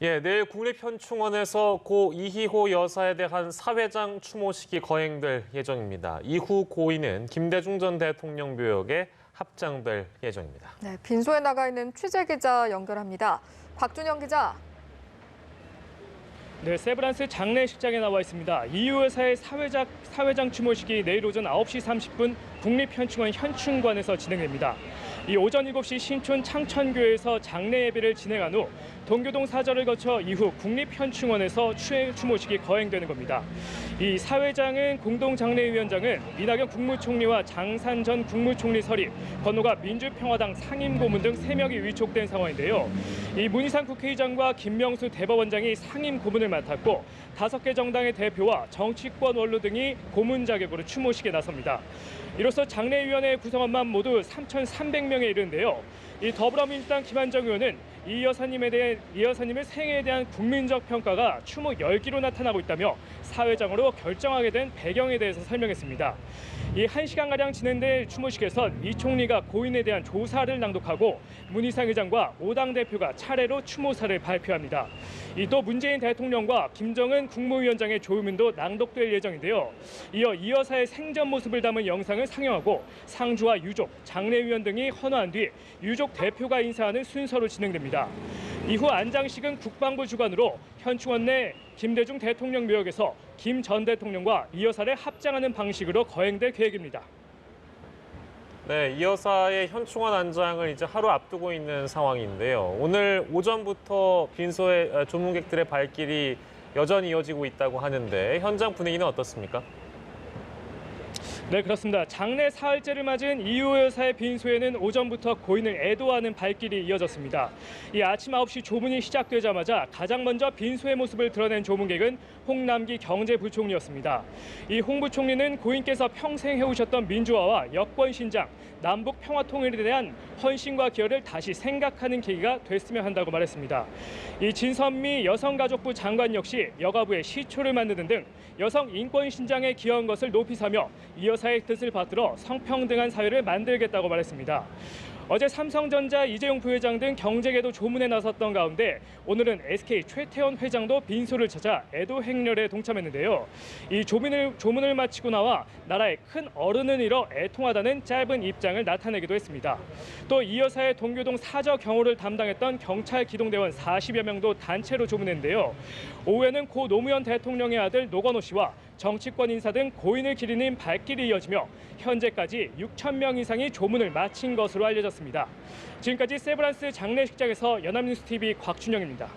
예, 내일 국립현충원에서 고 이희호 여사에 대한 사회장 추모식이 거행될 예정입니다. 이후 고인은 김대중 전 대통령 묘역에 합장될 예정입니다. 네, 빈소에 나가 있는 취재 기자 연결합니다. 곽준영 기자. 네, 세브란스 장례식장에 나와 있습니다. 이희호 여사의 사회장 추모식이 내일 오전 9시 30분 국립현충원 현충관에서 진행됩니다. 이 오전 7시 신촌 창천교에서 장례 예배를 진행한 후 동교동 사저를 거쳐 이후 국립현충원에서 추모식이 거행되는 겁니다. 이 사회장은 공동장례위원장은 이낙연 국무총리와 장산 전 국무총리 서리, 건노가 민주평화당 상임고문 등 3명이 위촉된 상황인데요. 이 문희상 국회의장과 김명수 대법원장이 상임고문을 맡았고 5개 정당의 대표와 정치권 원로 등이 고문 자격으로 추모식에 나섭니다. 이로써 장례위원회 구성원만 모두 3,300명에 이르는데요. 이 더불어민주당 김한정 의원은 이 여사님의 생애에 대한 국민적 평가가 추모 열기로 나타나고 있다며 사회장으로 결정하게 된 배경에 대해서 설명했습니다. 이 1시간가량 진행될 추모식에선 이 총리가 고인에 대한 조사를 낭독하고 문희상 의장과 5당 대표가 차례로 추모사를 발표합니다. 또 문재인 대통령과 김정은 국무위원장의 조문도 낭독될 예정인데요. 이어 이 여사의 생전 모습을 담은 영상을 상영하고 상주와 유족, 장례위원 등이 헌화한 뒤 유족 대표가 인사하는 순서로 진행됩니다. 이후 안장식은 국방부 주관으로 현충원 내 김대중 대통령 묘역에서 김 전 대통령과 이 여사를 합장하는 방식으로 거행될 계획입니다. 네, 이 여사의 현충원 안장을 이제 하루 앞두고 있는 상황인데요. 오늘 오전부터 빈소에 조문객들의 발길이 여전히 이어지고 있다고 하는데 현장 분위기는 어떻습니까? 네, 그렇습니다. 장례 사흘째를 맞은 이희호 여사의 빈소에는 오전부터 고인을 애도하는 발길이 이어졌습니다. 이 아침 9시 조문이 시작되자마자 가장 먼저 빈소의 모습을 드러낸 조문객은 홍남기 경제부총리였습니다. 이 홍 부총리는 고인께서 평생 해오셨던 민주화와 여권 신장, 남북 평화 통일에 대한 헌신과 기여를 다시 생각하는 계기가 됐으면 한다고 말했습니다. 이 진선미 여성가족부 장관 역시 여가부의 시초를 만드는 등 여성 인권 신장에 기여한 것을 높이 사며 이 여사의 뜻을 받들어 성평등한 사회를 만들겠다고 말했습니다. 어제 삼성전자 이재용 부회장 등 경제계도 조문에 나섰던 가운데 오늘은 SK 최태원 회장도 빈소를 찾아 애도 행렬에 동참했는데요. 이 조문을 마치고 나와 나라의 큰 어른을 잃어 애통하다는 짧은 입장을 나타내기도 했습니다. 또 이 여사의 동교동 사저 경호를 담당했던 경찰 기동대원 40여 명도 단체로 조문했는데요. 오후에는 고 노무현 대통령의 아들 노건호 씨와 정치권 인사 등 고인을 기리는 발길이 이어지며 현재까지 6천 명 이상이 조문을 마친 것으로 알려졌습니다. 지금까지 세브란스 장례식장에서 연합뉴스TV 곽준영입니다.